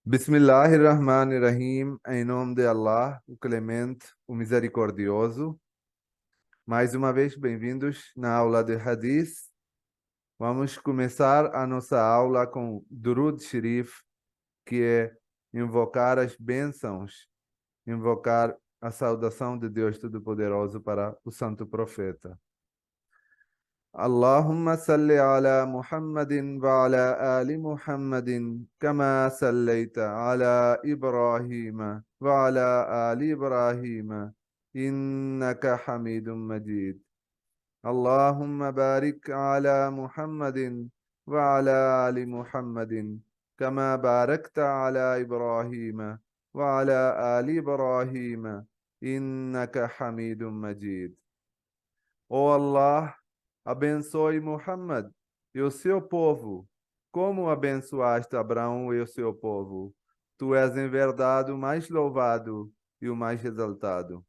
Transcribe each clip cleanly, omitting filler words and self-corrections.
Bismillahirrahmanirrahim, em nome de Allah, o Clemente, o Misericordioso. Mais uma vez, bem-vindos na aula de Hadith. Vamos começar a nossa aula com Durud Sharif, que é invocar as bênçãos, invocar a saudação de Deus Todo-Poderoso para o Santo Profeta. اللهم صل على محمد وعلى آل محمد كما صليت على إبراهيم وعلى آل إبراهيم إنك حميد مجيد. اللهم بارك على محمد وعلى آل محمد كما باركت على إبراهيم وعلى آل إبراهيم إنك حميد مجيد. Ó Allah, abençoe Muhammad e o seu povo, como abençoaste Abraão e o seu povo. Tu és em verdade o mais louvado e o mais exaltado.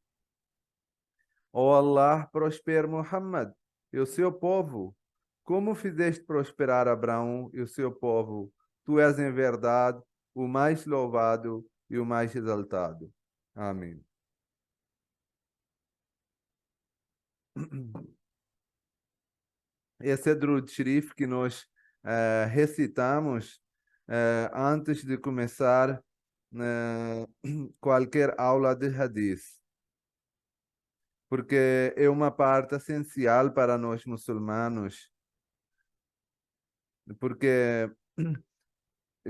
Ó Allah, prospere Muhammad e o seu povo, como fizeste prosperar Abraão e o seu povo. Tu és em verdade o mais louvado e o mais exaltado. Amém. Esse é Durud Sharif que nós recitamos antes de começar qualquer aula de Hadith, porque é uma parte essencial para nós muçulmanos, porque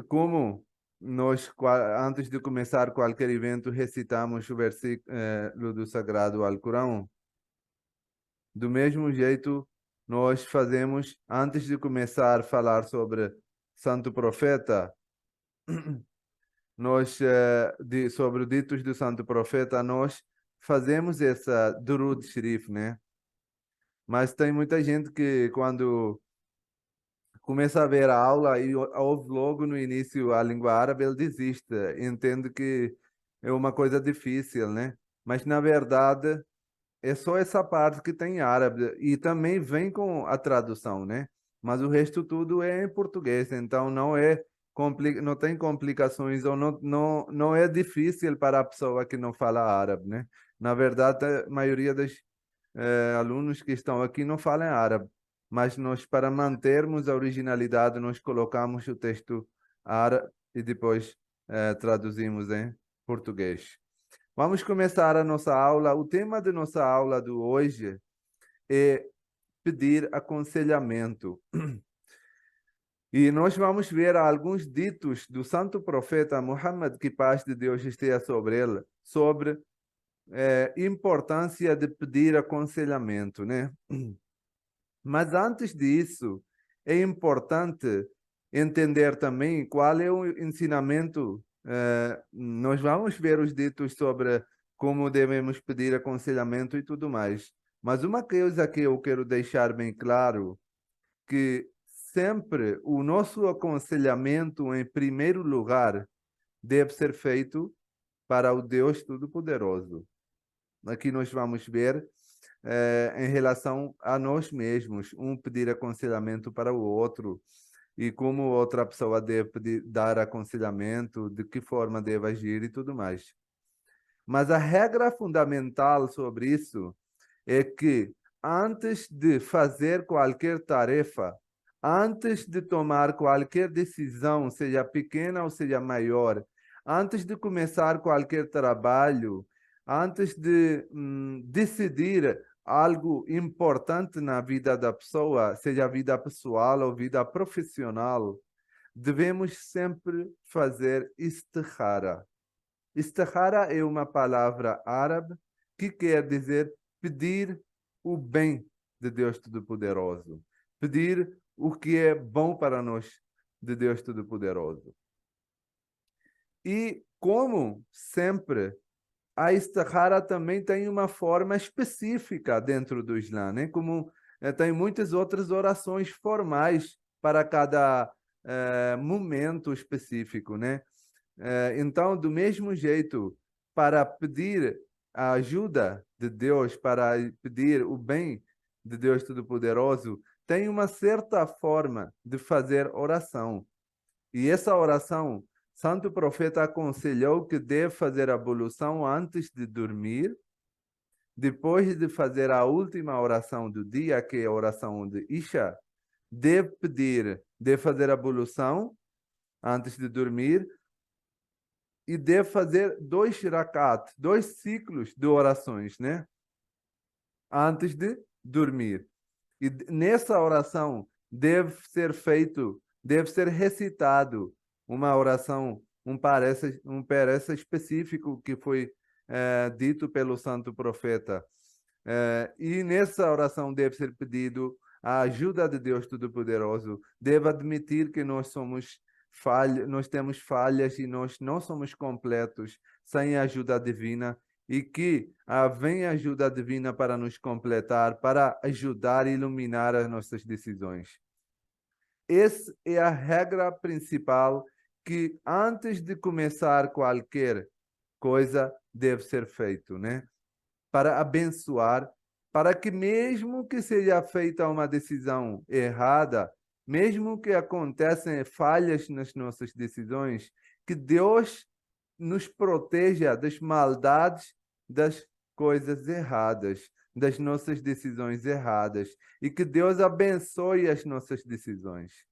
como nós, antes de começar qualquer evento, recitamos o versículo do Sagrado Alcorão, do mesmo jeito nós fazemos antes de começar a falar sobre Santo Profeta, nós sobre os ditos do Santo Profeta, nós fazemos essa Durud Sharif, né? Mas tem muita gente que quando começa a ver a aula e ouve logo no início a língua árabe, ele desiste, entende que é uma coisa difícil, né? Mas na verdade é só essa parte que tem árabe e também vem com a tradução, né? Mas o resto tudo é em português, então não tem complicações ou não é difícil para a pessoa que não fala árabe, né? Na verdade, a maioria dos alunos que estão aqui não falam árabe, mas nós, para mantermos a originalidade, nós colocamos o texto árabe e depois traduzimos em português. Vamos começar a nossa aula. O tema de nossa aula de hoje é pedir aconselhamento. E nós vamos ver alguns ditos do santo profeta Muhammad, que paz de Deus esteja sobre ele, sobre importância de pedir aconselhamento, né? Mas antes disso, é importante entender também qual é o ensinamento. Nós vamos ver os ditos sobre como devemos pedir aconselhamento e tudo mais. Mas uma coisa que eu quero deixar bem claro, que sempre o nosso aconselhamento, em primeiro lugar, deve ser feito para o Deus Todo-Poderoso. Aqui nós vamos ver em relação a nós mesmos, um pedir aconselhamento para o outro e como outra pessoa deve dar aconselhamento, de que forma deve agir e tudo mais. Mas a regra fundamental sobre isso é que antes de fazer qualquer tarefa, antes de tomar qualquer decisão, seja pequena ou seja maior, antes de começar qualquer trabalho, antes de decidir algo importante na vida da pessoa, seja vida pessoal ou vida profissional, devemos sempre fazer istikhara. Istikhara é uma palavra árabe que quer dizer pedir o bem de Deus Todo-Poderoso, pedir o que é bom para nós de Deus Todo-Poderoso. E como sempre, a istikhara também tem uma forma específica dentro do Islã, né? Como tem muitas outras orações formais para cada momento específico, né? Então, do mesmo jeito, para pedir a ajuda de Deus, para pedir o bem de Deus Todo-Poderoso, tem uma certa forma de fazer oração. E essa oração Santo Profeta aconselhou que deve fazer a ablução antes de dormir, depois de fazer a última oração do dia, que é a oração de Isha, deve fazer a ablução antes de dormir e deve fazer 2 rakat, 2 ciclos de orações, né? Antes de dormir. E nessa oração deve ser recitado uma oração, um parece específico que foi dito pelo Santo Profeta. E nessa oração deve ser pedido a ajuda de Deus Todo-Poderoso. Deve admitir que nós temos falhas e nós não somos completos sem a ajuda divina e que vem a ajuda divina para nos completar, para ajudar e iluminar as nossas decisões. Essa é a regra principal que antes de começar qualquer coisa deve ser feito, né? Para abençoar, para que mesmo que seja feita uma decisão errada, mesmo que aconteçam falhas nas nossas decisões, que Deus nos proteja das maldades, das coisas erradas, das nossas decisões erradas, e que Deus abençoe as nossas decisões.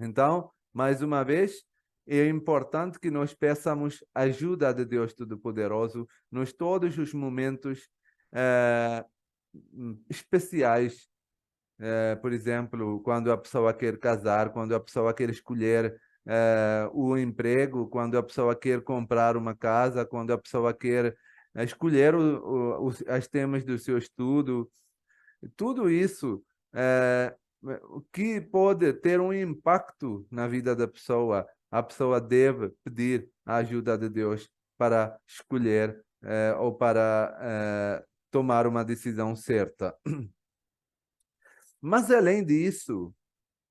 Então, mais uma vez, é importante que nós peçamos ajuda de Deus Todo-Poderoso nos todos os momentos especiais. Por exemplo, quando a pessoa quer casar, quando a pessoa quer escolher o emprego, quando a pessoa quer comprar uma casa, quando a pessoa quer escolher as temas do seu estudo. Tudo isso que pode ter um impacto na vida da pessoa, a pessoa deve pedir a ajuda de Deus para escolher ou para tomar uma decisão certa. Mas, além disso,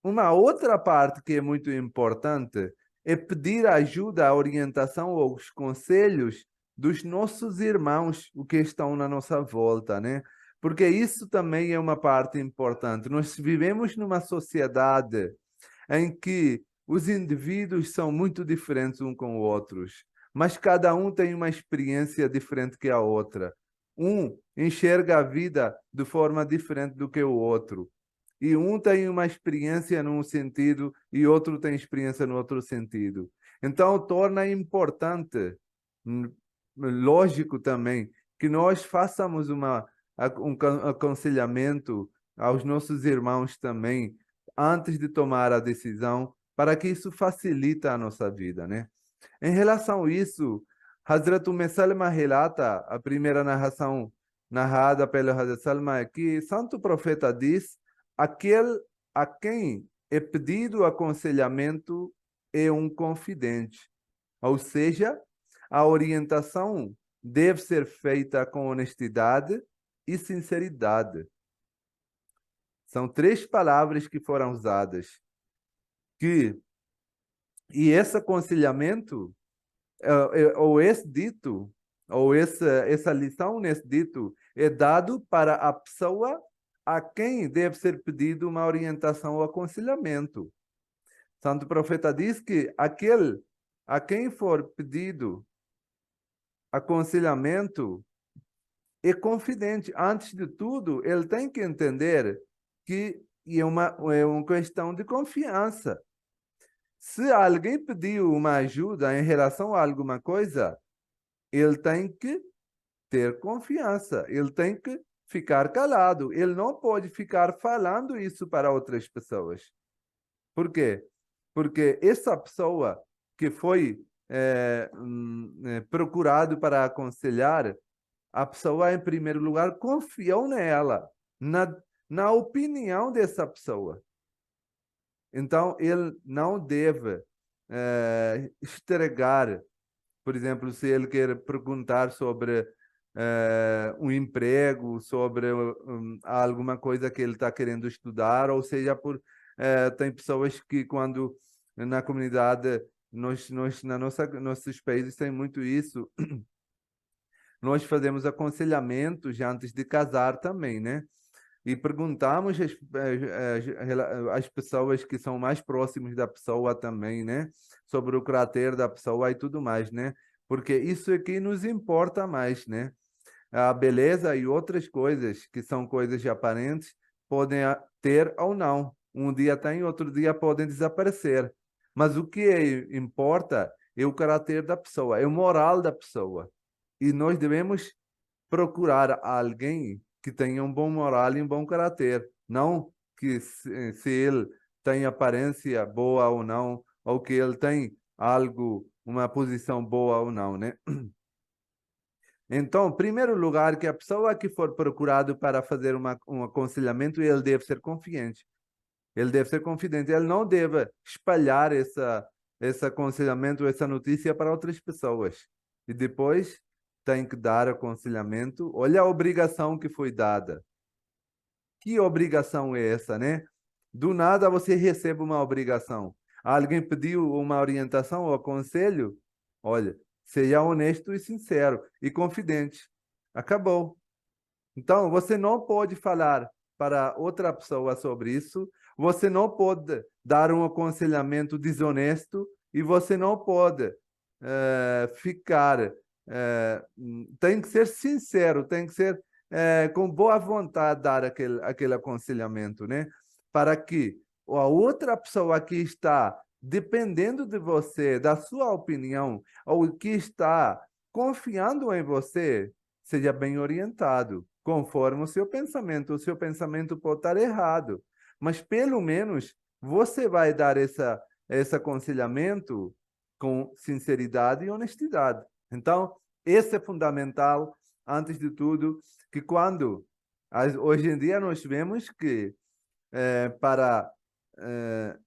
uma outra parte que é muito importante é pedir ajuda, a orientação ou os conselhos dos nossos irmãos, o que estão na nossa volta, né? Porque isso também é uma parte importante. Nós vivemos numa sociedade em que os indivíduos são muito diferentes uns com os outros, mas cada um tem uma experiência diferente que a outra. Um enxerga a vida de forma diferente do que o outro. E um tem uma experiência num sentido e outro tem experiência no outro sentido. Então, torna importante, lógico também, que nós façamos um aconselhamento aos nossos irmãos também, antes de tomar a decisão, para que isso facilite a nossa vida, né? Em relação a isso, Hazrat Salma relata, a primeira narração narrada pelo Hazrat Salma é que Santo Profeta diz: aquele a quem é pedido aconselhamento é um confidente. Ou seja, a orientação deve ser feita com honestidade e sinceridade. São 3 palavras que foram usadas. E esse aconselhamento, ou esse dito, ou essa lição nesse dito, é dado para a pessoa a quem deve ser pedido uma orientação ou aconselhamento. Santo Profeta diz que aquele a quem for pedido aconselhamento é confidente. Antes de tudo, ele tem que entender que é uma questão de confiança. Se alguém pediu uma ajuda em relação a alguma coisa, ele tem que ter confiança, ele tem que ficar calado, ele não pode ficar falando isso para outras pessoas. Por quê? Porque essa pessoa que foi procurado para aconselhar, a pessoa, em primeiro lugar, confiou nela, na opinião dessa pessoa. Então, ele não deve estregar, por exemplo, se ele quer perguntar sobre um emprego, sobre alguma coisa que ele está querendo estudar, ou seja, tem pessoas que quando na comunidade, nossos países tem muito isso, nós fazemos aconselhamentos antes de casar também, né? e perguntamos às pessoas que são mais próximas da pessoa também, né? Sobre o caráter da pessoa e tudo mais, né? Porque isso é que nos importa mais, né? A beleza e outras coisas, que são coisas aparentes, podem ter ou não. Um dia tem, outro dia podem desaparecer. Mas o que importa é o caráter da pessoa, é o moral da pessoa. E nós devemos procurar alguém que tenha um bom moral e um bom caráter. Não que se ele tem aparência boa ou não, ou que ele tem algo, uma posição boa ou não, né? Então, em primeiro lugar, que a pessoa que for procurado para fazer um aconselhamento, ele deve ser confiante. Ele deve ser confidente. Ele não deve espalhar esse aconselhamento, essa notícia para outras pessoas. E depois tem que dar aconselhamento. Olha a obrigação que foi dada. Que obrigação é essa, né? Do nada você recebe uma obrigação. Alguém pediu uma orientação ou conselho? Olha, seja honesto e sincero e confidente. Acabou. Então, você não pode falar para outra pessoa sobre isso, você não pode dar um aconselhamento desonesto e você não pode ficar. Tem que ser sincero, tem que ser com boa vontade dar aquele aconselhamento, né? Para que a outra pessoa que está dependendo de você, da sua opinião, ou que está confiando em você, seja bem orientado, conforme o seu pensamento. O seu pensamento pode estar errado, mas pelo menos você vai dar esse aconselhamento com sinceridade e honestidade. Então, esse é fundamental, antes de tudo, que hoje em dia nós vemos que para eh,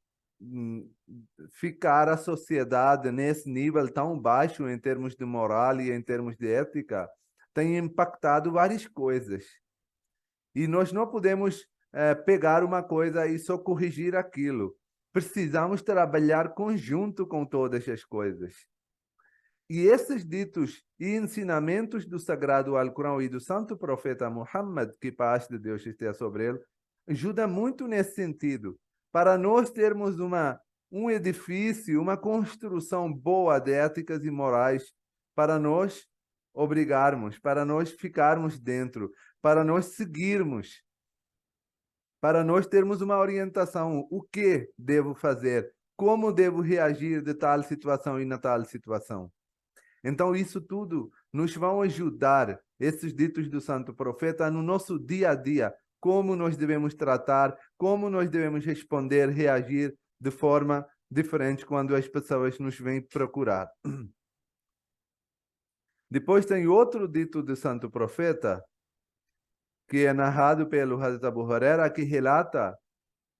ficar a sociedade nesse nível tão baixo em termos de moral e em termos de ética, tem impactado várias coisas. E nós não podemos pegar uma coisa e só corrigir aquilo. Precisamos trabalhar conjunto com todas as coisas. E esses ditos e ensinamentos do Sagrado Alcorão e do Santo Profeta Muhammad, que paz de Deus esteja sobre ele, ajuda muito nesse sentido, para nós termos um edifício, uma construção boa de éticas e morais, para nós obrigarmos, para nós ficarmos dentro, para nós seguirmos, para nós termos uma orientação, o que devo fazer, como devo reagir de tal situação e na tal situação. Então, isso tudo nos vão ajudar, esses ditos do Santo Profeta, no nosso dia a dia, como nós devemos tratar, como nós devemos responder, reagir de forma diferente quando as pessoas nos vêm procurar. Depois tem outro dito do Santo Profeta, que é narrado pelo Hazrat Abu Huraira, que relata.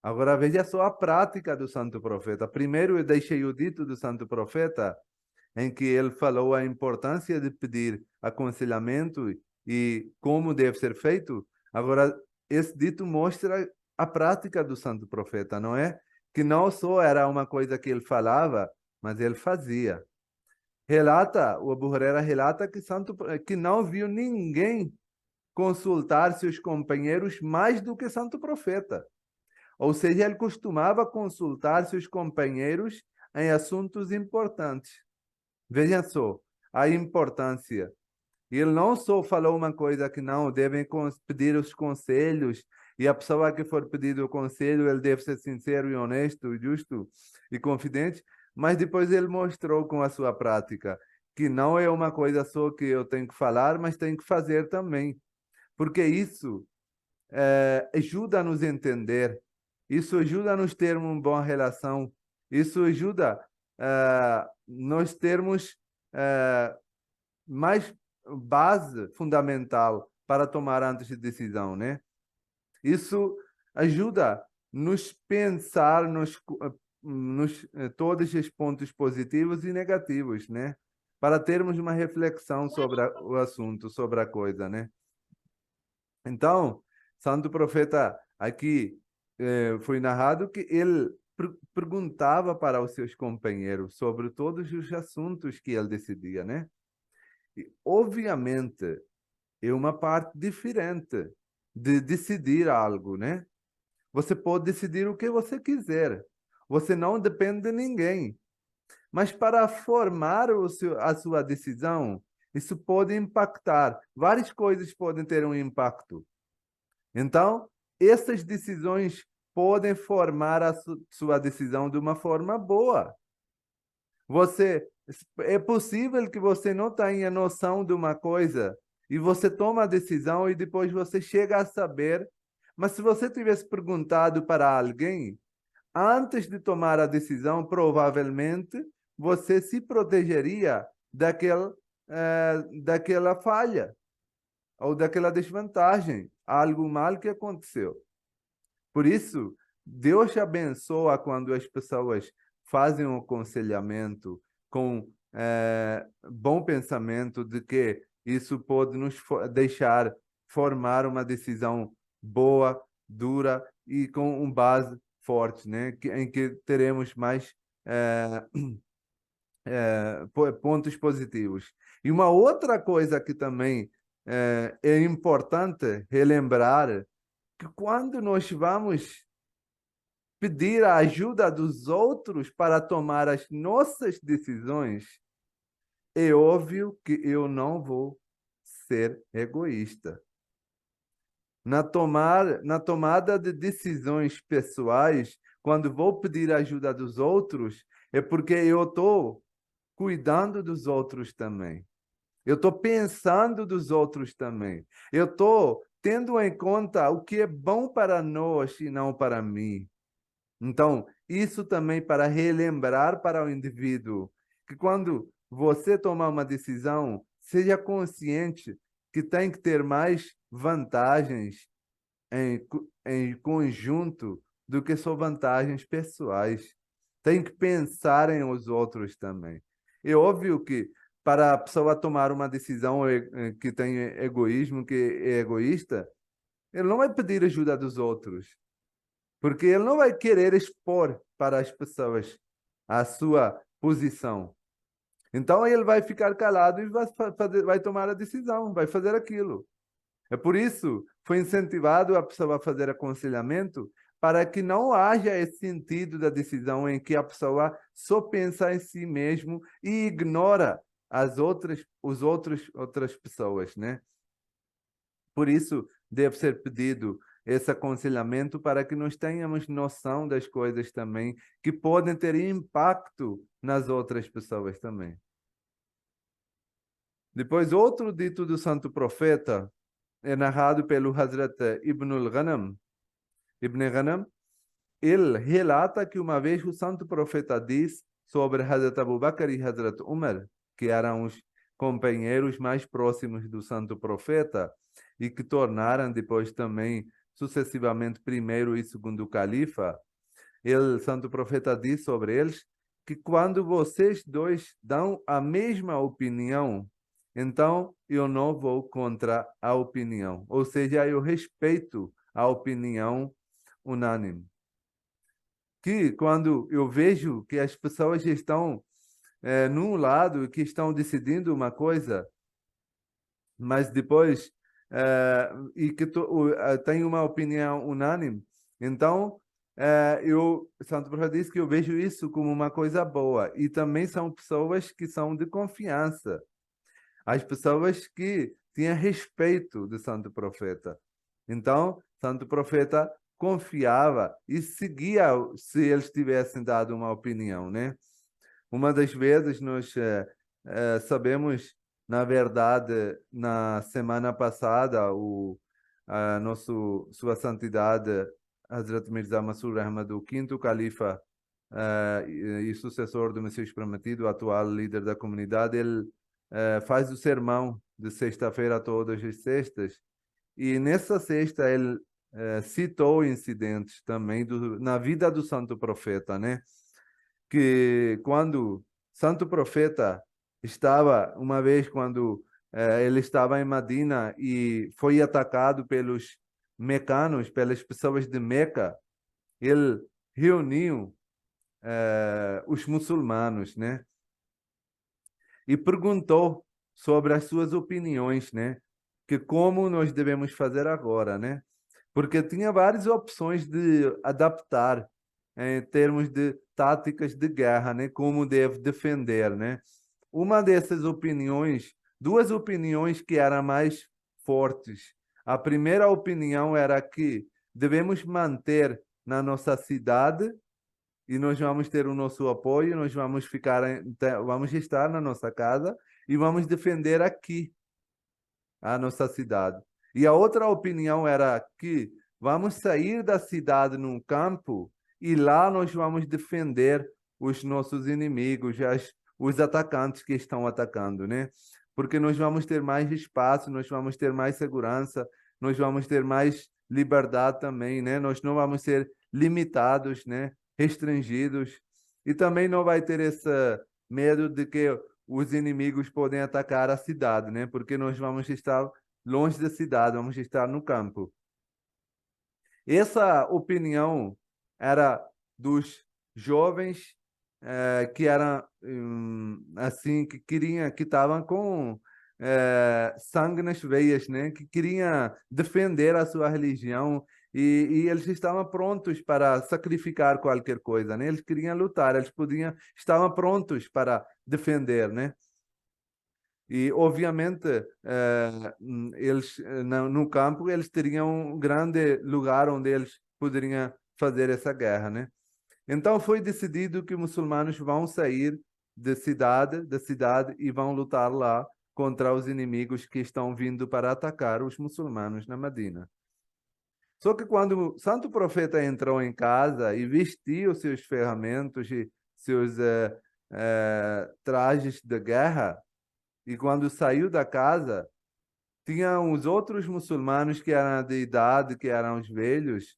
Agora veja só a prática do Santo Profeta. Primeiro eu deixei o dito do Santo Profeta, em que ele falou a importância de pedir aconselhamento e como deve ser feito. Agora, esse dito mostra a prática do Santo Profeta, não é? Que não só era uma coisa que ele falava, mas ele fazia. O Abu Huraira relata que não viu ninguém consultar seus companheiros mais do que Santo Profeta. Ou seja, ele costumava consultar seus companheiros em assuntos importantes. Vejam só a importância. Ele não só falou uma coisa que não devem pedir os conselhos, e a pessoa que for pedir o conselho, ele deve ser sincero e honesto, justo e confidente, mas depois ele mostrou com a sua prática que não é uma coisa só que eu tenho que falar, mas tenho que fazer também. Porque isso ajuda a nos entender, isso ajuda a nos ter uma boa relação, isso ajuda nós termos mais base fundamental para tomar antes de decisão, né? Isso ajuda nos pensar todos os pontos positivos e negativos, né? Para termos uma reflexão sobre o assunto, sobre a coisa, né? Então, Santo Profeta aqui foi narrado que ele perguntava para os seus companheiros sobre todos os assuntos que ele decidia, né? E, obviamente, é uma parte diferente de decidir algo, né? Você pode decidir o que você quiser. Você não depende de ninguém. Mas para formar a sua decisão, isso pode impactar. Várias coisas podem ter um impacto. Então, essas decisões podem formar a sua decisão de uma forma boa. É possível que você não tenha noção de uma coisa e você toma a decisão e depois você chega a saber. Mas se você tivesse perguntado para alguém antes de tomar a decisão, provavelmente você se protegeria daquela falha ou daquela desvantagem, algo mal que aconteceu. Por isso, Deus abençoa quando as pessoas fazem um aconselhamento com bom pensamento de que isso pode nos deixar formar uma decisão boa, dura e com um base forte, né? Em que teremos mais pontos positivos. E uma outra coisa que também é importante relembrar que quando nós vamos pedir a ajuda dos outros para tomar as nossas decisões, é óbvio que eu não vou ser egoísta. Na tomada de decisões pessoais, quando vou pedir a ajuda dos outros, é porque eu estou cuidando dos outros também. Eu estou pensando dos outros também. Eu estou tendo em conta o que é bom para nós e não para mim. Então, isso também para relembrar para o indivíduo que quando você tomar uma decisão, seja consciente que tem que ter mais vantagens em conjunto do que só vantagens pessoais. Tem que pensar em os outros também. É óbvio que para a pessoa tomar uma decisão que tem egoísmo, que é egoísta, ele não vai pedir ajuda dos outros. Porque ele não vai querer expor para as pessoas a sua posição. Então ele vai ficar calado e vai tomar a decisão, vai fazer aquilo. É por isso foi incentivado a pessoa a fazer aconselhamento para que não haja esse sentido da decisão em que a pessoa só pensa em si mesmo e ignora outras pessoas, né? Por isso deve ser pedido esse aconselhamento para que nós tenhamos noção das coisas também que podem ter impacto nas outras pessoas também. Depois, outro dito do santo profeta é narrado pelo Hazrat Ibn al-Ghanam. Ibn Ghanam, ele relata que uma vez o santo profeta disse sobre Hazrat Abu Bakr e Hazrat Umar, que eram os companheiros mais próximos do santo profeta e que tornaram depois também sucessivamente primeiro e segundo califa. O santo profeta diz sobre eles que quando vocês dois dão a mesma opinião, então eu não vou contra a opinião. Ou seja, eu respeito a opinião unânime. Que quando eu vejo que as pessoas estão num lado e que estão decidindo uma coisa, mas depois e que tem uma opinião unânime, então Santo Profeta diz que eu vejo isso como uma coisa boa. E também são pessoas que são de confiança. As pessoas que tinham respeito do Santo Profeta. Então, Santo Profeta confiava e seguia se eles tivessem dado uma opinião, né? Uma das vezes nós sabemos, na verdade, na semana passada, Sua Santidade Hazrat Mirza Masroor Ahmad, o quinto califa e sucessor do Messias Prometido, atual líder da comunidade, ele faz o sermão de sexta-feira todas as sextas, e nessa sexta ele citou incidentes também na vida do Santo Profeta, né? Que quando Santo Profeta estava, uma vez quando ele estava em Medina e foi atacado pelos mecanos, pelas pessoas de Meca, ele reuniu os muçulmanos, né? E perguntou sobre as suas opiniões, né? Que como nós devemos fazer agora, né? porque tinha várias opções de adaptar em termos de táticas de guerra, né? Como deve defender, né? Uma dessas opiniões, duas opiniões que eram mais fortes. A primeira opinião era que devemos manter na nossa cidade e nós vamos ter o nosso apoio, nós vamos vamos estar na nossa casa e vamos defender aqui a nossa cidade. E a outra opinião era que vamos sair da cidade num campo e lá nós vamos defender os nossos inimigos, os atacantes que estão atacando, né? Porque nós vamos ter mais espaço, nós vamos ter mais segurança, nós vamos ter mais liberdade também, né? Nós não vamos ser limitados, né? Restringidos. E também não vai ter esse medo de que os inimigos podem atacar a cidade, né? Porque nós vamos estar longe da cidade, vamos estar no campo. Essa opinião era dos jovens que eram assim, que estavam com sangue nas veias, né? Que queriam defender a sua religião e eles estavam prontos para sacrificar qualquer coisa, né? Eles queriam lutar, estavam prontos para defender, né? E, obviamente, eles no campo eles teriam um grande lugar onde eles poderiam fazer essa guerra, né? Então foi decidido que os muçulmanos vão sair da cidade e vão lutar lá contra os inimigos que estão vindo para atacar os muçulmanos na Medina. Só que quando o santo profeta entrou em casa e vestiu seus ferramentas e seus trajes de guerra, e quando saiu da casa, tinha os outros muçulmanos que eram de idade, que eram os velhos,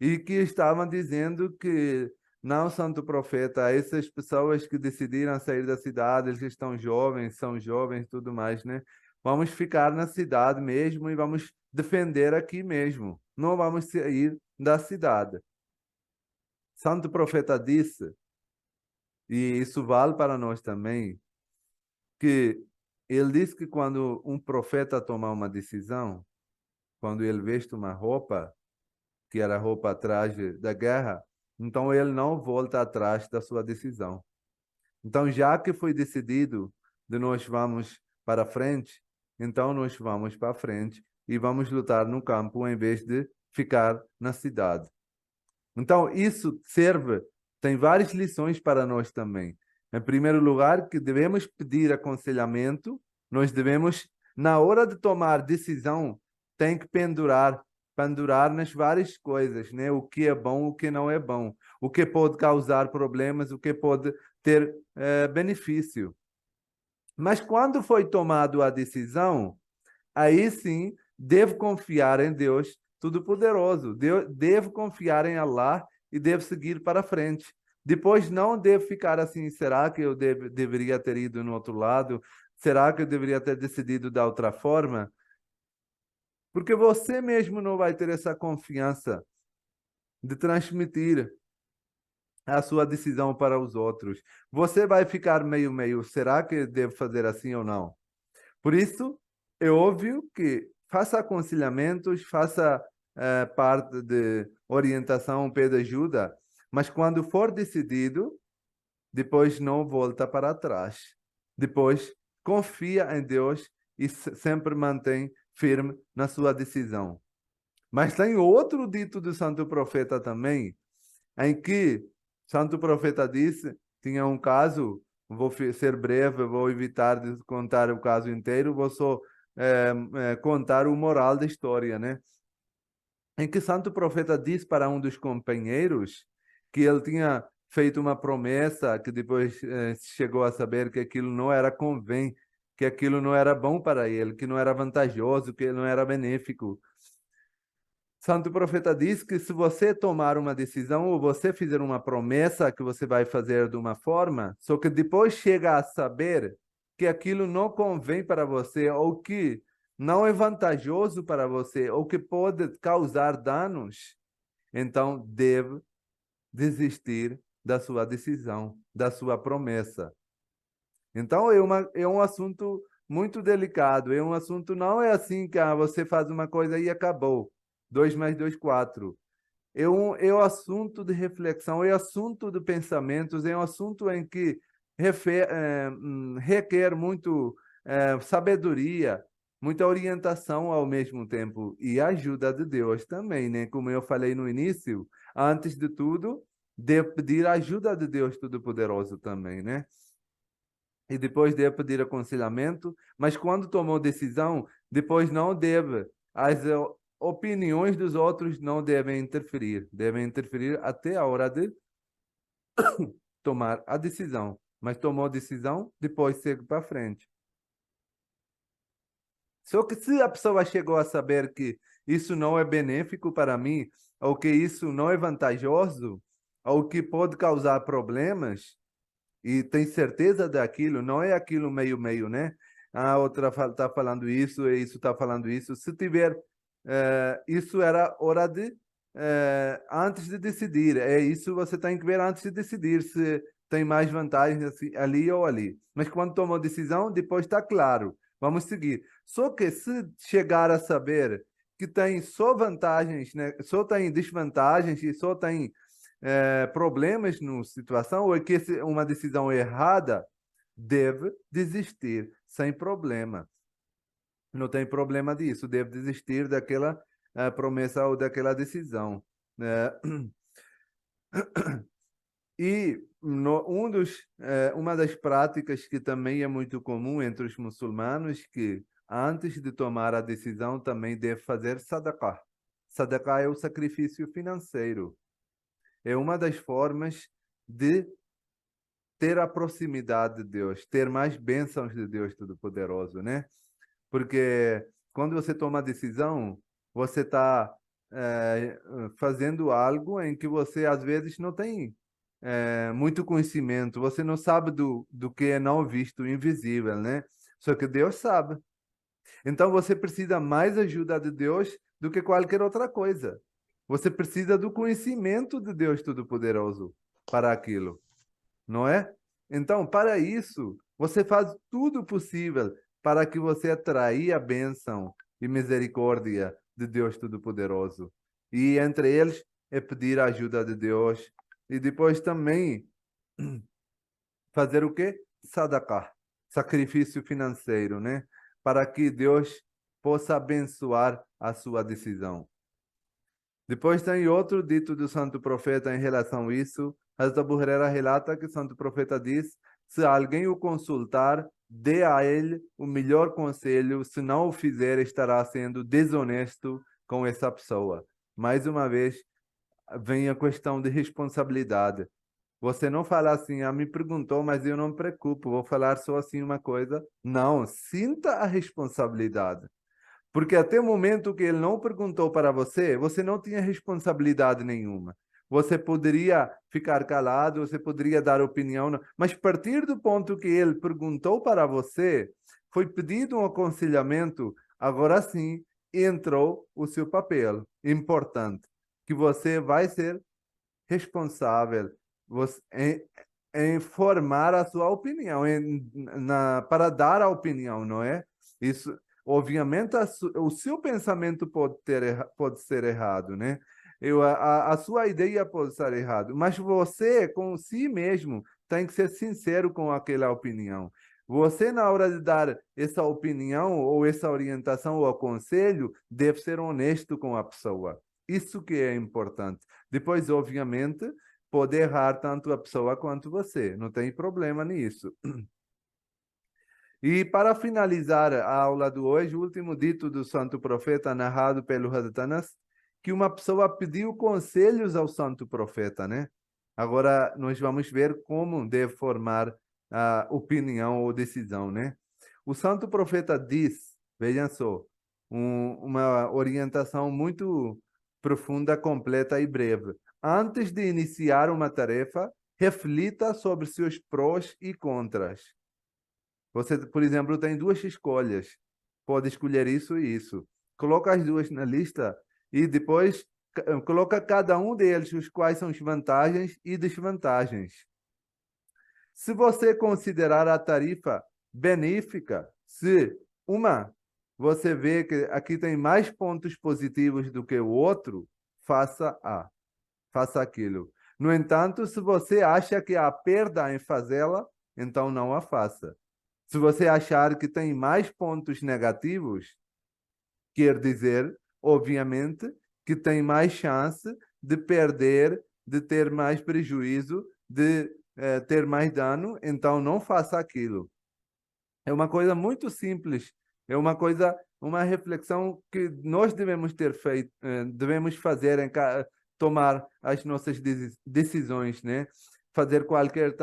e que estavam dizendo que não, santo profeta, essas pessoas que decidiram sair da cidade, eles estão jovens, são jovens e tudo mais, né? Vamos ficar na cidade mesmo e vamos defender aqui mesmo. Não vamos sair da cidade. Santo profeta disse, e isso vale para nós também, que ele diz que quando um profeta toma uma decisão, quando ele veste uma roupa, que era a roupa traje da guerra, então ele não volta atrás da sua decisão. Então, já que foi decidido de nós vamos para frente, então nós vamos para frente e vamos lutar no campo em vez de ficar na cidade. Então, isso tem várias lições para nós também. Em primeiro lugar, que devemos pedir aconselhamento, nós devemos, na hora de tomar decisão, tem que pendurar nas várias coisas, né? O que é bom, o que não é bom, o que pode causar problemas, o que pode ter benefício. Mas quando foi tomada a decisão, aí sim, devo confiar em Deus Todo-Poderoso. Devo confiar em Allah e devo seguir para frente. Depois não devo ficar assim, será que eu deveria ter ido no outro lado? Será que eu deveria ter decidido da outra forma? Porque você mesmo não vai ter essa confiança de transmitir a sua decisão para os outros. Você vai ficar meio, será que devo fazer assim ou não? Por isso, é óbvio que faça aconselhamentos, faça parte de orientação, pede ajuda, mas quando for decidido, depois não volta para trás. Depois, confia em Deus e sempre mantém firme na sua decisão. Mas tem outro dito do santo profeta também, em que santo profeta disse, tinha um caso, vou ser breve, vou evitar de contar o caso inteiro, vou só contar o moral da história, né? Em que santo profeta disse para um dos companheiros que ele tinha feito uma promessa, que depois chegou a saber que aquilo não era que aquilo não era bom para ele, que não era vantajoso, que não era benéfico. Santo profeta diz que se você tomar uma decisão ou você fizer uma promessa que você vai fazer de uma forma, só que depois chega a saber que aquilo não convém para você ou que não é vantajoso para você ou que pode causar danos, então deve desistir da sua decisão, da sua promessa. Então é um assunto muito delicado, é um assunto não é assim que você faz uma coisa e acabou. 2 mais 2, 4. É um assunto de reflexão, é assunto de pensamentos, é um assunto em que requer muito sabedoria, muita orientação ao mesmo tempo e a ajuda de Deus também, né? Como eu falei no início, antes de tudo, devo pedir a ajuda de Deus Todo-Poderoso também, né? E depois deve pedir aconselhamento, mas quando tomou decisão, depois não deve. As opiniões dos outros não devem interferir até a hora de tomar a decisão. Mas tomou a decisão, depois segue para frente. Só que se a pessoa chegou a saber que isso não é benéfico para mim, ou que isso não é vantajoso, ou que pode causar problemas, e tem certeza daquilo, não é aquilo meio-meio, né? A outra está falando isso, e isso está falando isso. Se tiver, isso era hora de, antes de decidir. É isso você tem que ver antes de decidir se tem mais vantagens assim, ali ou ali. Mas quando tomou decisão, depois está claro. Vamos seguir. Só que se chegar a saber que tem só vantagens, né? Só tem desvantagens e só tem problemas na situação, ou é que uma decisão errada, deve desistir sem problema. Não tem problema disso, deve desistir daquela promessa ou daquela decisão. E uma das práticas que também é muito comum entre os muçulmanos, que antes de tomar a decisão também deve fazer sadaqah. Sadaqah é o sacrifício financeiro. É uma das formas de ter a proximidade de Deus, ter mais bênçãos de Deus Todo-Poderoso, né? Porque quando você toma a decisão, você está fazendo algo em que você às vezes não tem muito conhecimento, você não sabe do que é não visto, invisível, né? Só que Deus sabe. Então você precisa mais ajuda de Deus do que qualquer outra coisa. Você precisa do conhecimento de Deus Todo-Poderoso para aquilo, não é? Então, para isso, você faz tudo possível para que você atraia a bênção e misericórdia de Deus Todo-Poderoso. E entre eles é pedir a ajuda de Deus. E depois também fazer o quê? Sadaqah, sacrifício financeiro, né? Para que Deus possa abençoar a sua decisão. Depois tem outro dito do santo profeta em relação a isso. Hazrat Abu Huraira relata que o santo profeta diz: se alguém o consultar, dê a ele o melhor conselho, se não o fizer, estará sendo desonesto com essa pessoa. Mais uma vez, vem a questão de responsabilidade. Você não fala assim, me perguntou, mas eu não me preocupo, vou falar só assim uma coisa. Não, sinta a responsabilidade. Porque até o momento que ele não perguntou para você, você não tinha responsabilidade nenhuma. Você poderia ficar calado, você poderia dar opinião, mas a partir do ponto que ele perguntou para você, foi pedido um aconselhamento, agora sim entrou o seu papel importante, que você vai ser responsável em formar a sua opinião, para dar a opinião, não é? Isso, obviamente, o seu pensamento pode ser errado, né? A sua ideia pode estar errada, mas você, com si mesmo, tem que ser sincero com aquela opinião. Você, na hora de dar essa opinião, ou essa orientação, ou conselho, deve ser honesto com a pessoa. Isso que é importante. Depois, obviamente, pode errar tanto a pessoa quanto você. Não tem problema nisso. E para finalizar a aula de hoje, o último dito do santo profeta narrado pelo Hazrat Anas, que uma pessoa pediu conselhos ao santo profeta, né? Agora nós vamos ver como deve formar a opinião ou decisão, né? O santo profeta diz, vejam só, uma orientação muito profunda, completa e breve. Antes de iniciar uma tarefa, reflita sobre seus prós e contras. Você, por exemplo, tem duas escolhas. Pode escolher isso e isso. Coloca as duas na lista e depois coloca cada um deles, os quais são as vantagens e desvantagens. Se você considerar a tarifa benéfica, se uma você vê que aqui tem mais pontos positivos do que o outro, faça A, faça aquilo. No entanto, se você acha que há perda em fazê-la, então não a faça. Se você achar que tem mais pontos negativos, quer dizer, obviamente, que tem mais chance de perder, de ter mais prejuízo, de ter mais dano, então não faça aquilo. É uma coisa muito simples, é uma coisa, uma reflexão que nós devemos ter feito, devemos fazer tomar as nossas decisões, né? Fazer qualquer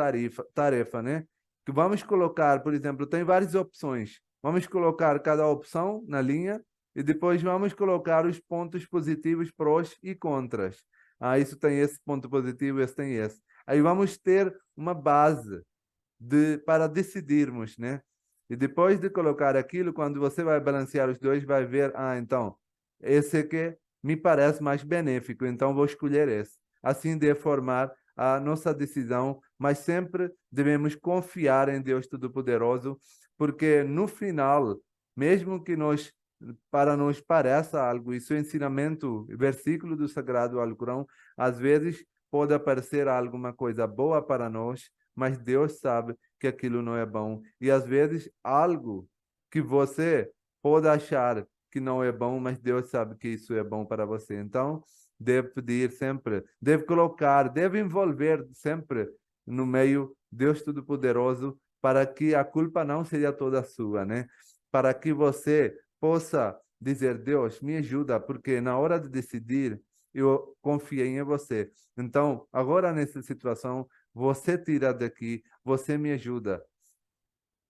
tarefa, né? Que vamos colocar, por exemplo, tem várias opções. Vamos colocar cada opção na linha e depois vamos colocar os pontos positivos, prós e contras. Ah, isso tem esse ponto positivo, esse tem esse. Aí vamos ter uma base para decidirmos, né? E depois de colocar aquilo, quando você vai balancear os dois, vai ver, ah, então, esse aqui me parece mais benéfico, então vou escolher esse. Assim de formar a nossa decisão, mas sempre devemos confiar em Deus Todo-Poderoso, porque no final, mesmo que para nós pareça algo, isso é ensinamento, versículo do Sagrado Alcorão, às vezes pode parecer alguma coisa boa para nós, mas Deus sabe que aquilo não é bom. E às vezes algo que você pode achar que não é bom, mas Deus sabe que isso é bom para você. Então, deve pedir sempre, deve colocar, deve envolver sempre no meio Deus Todo-Poderoso para que a culpa não seja toda sua, né? Para que você possa dizer, Deus, me ajuda, porque na hora de decidir, eu confiei em você. Então, agora nessa situação, você tira daqui, você me ajuda.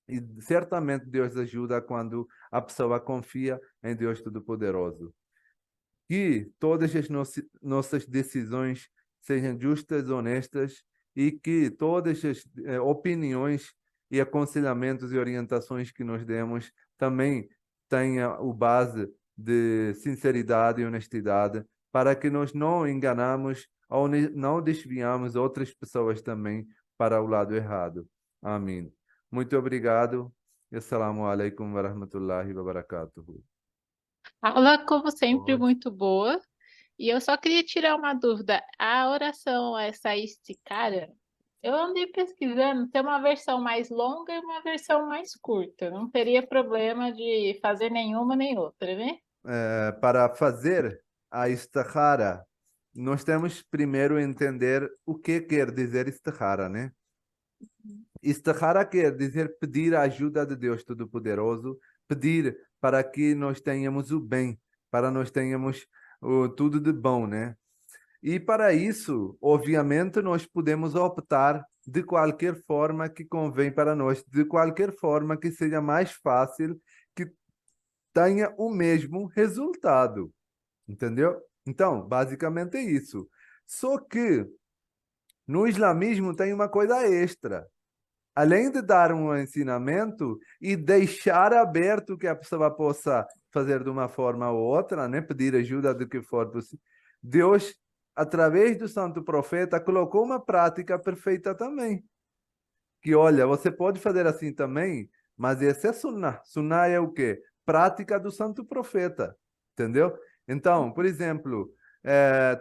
E certamente Deus ajuda quando a pessoa confia em Deus Todo-Poderoso. Que todas as nossas decisões sejam justas, honestas e que todas as opiniões e aconselhamentos e orientações que nós demos também tenha o base de sinceridade e honestidade para que nós não enganamos ou não desviamos outras pessoas também para o lado errado. Amém. Muito obrigado. Assalamu alaikum wa rahmatullahi wa barakatuh. Aula, como sempre, Pode. muito boa. E eu só queria tirar uma dúvida. A oração, essa istikara, eu andei pesquisando, tem uma versão mais longa e uma versão mais curta. Não teria problema de fazer nenhuma nem outra, né? Para fazer a istihara, nós temos primeiro entender o que quer dizer istihara, né? Istihara quer dizer pedir a ajuda de Deus Todo-Poderoso, pedir para que nós tenhamos o bem, para nós tenhamos tudo de bom, né? E para isso, obviamente, nós podemos optar de qualquer forma que convém para nós, de qualquer forma que seja mais fácil, que tenha o mesmo resultado. Entendeu? Então, basicamente é isso. Só que no islamismo tem uma coisa extra. Além de dar um ensinamento e deixar aberto que a pessoa possa fazer de uma forma ou outra, né? Pedir ajuda do que for possível. Deus, através do santo profeta, colocou uma prática perfeita também. Que, olha, você pode fazer assim também, mas esse é sunnah. Sunnah é o quê? Prática do santo profeta, entendeu? Então, por exemplo,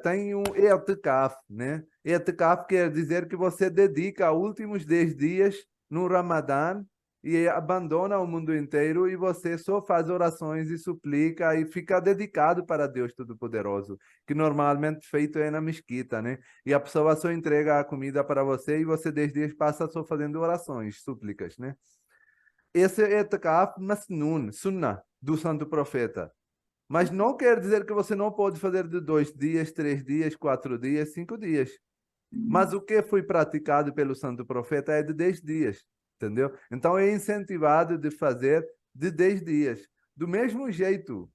tem um etikaf, né? Etikaf quer dizer que você dedica os últimos 10 dias no Ramadã e abandona o mundo inteiro e você só faz orações e suplica e fica dedicado para Deus Todo-Poderoso, que normalmente feito é na mesquita, né? E a pessoa só entrega a comida para você e você 10 dias passa só fazendo orações, súplicas, né? Esse é etikaf masnun, sunnah, do santo profeta. Mas não quer dizer que você não pode fazer de 2 dias, 3 dias, 4 dias, 5 dias. Mas o que foi praticado pelo santo profeta é de 10 dias, entendeu? Então é incentivado de fazer de 10 dias. Do mesmo jeito,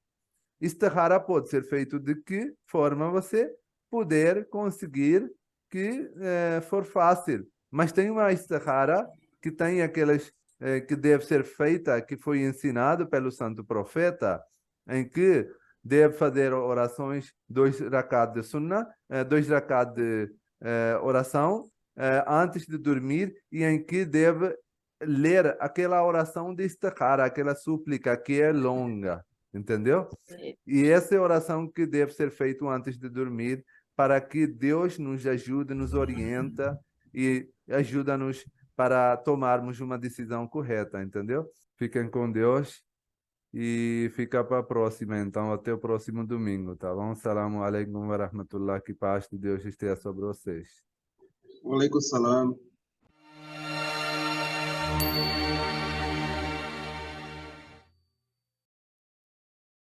istihara pode ser feito de que forma você puder conseguir que for fácil. Mas tem uma istihara que tem aquelas que deve ser feita, que foi ensinado pelo santo profeta, em que deve fazer orações, 2 rakat de sunnah, 2 rakat de oração antes de dormir e em que deve ler aquela oração de istikhara, aquela súplica que é longa, entendeu? E essa é a oração que deve ser feita antes de dormir, para que Deus nos ajude, nos orienta e ajuda-nos para tomarmos uma decisão correta, entendeu? Fiquem com Deus e fica para a próxima, então, até o próximo domingo, tá bom? Assalamu alaikum wa rahmatullah, que paz de Deus esteja sobre vocês. Wa alaikum salam.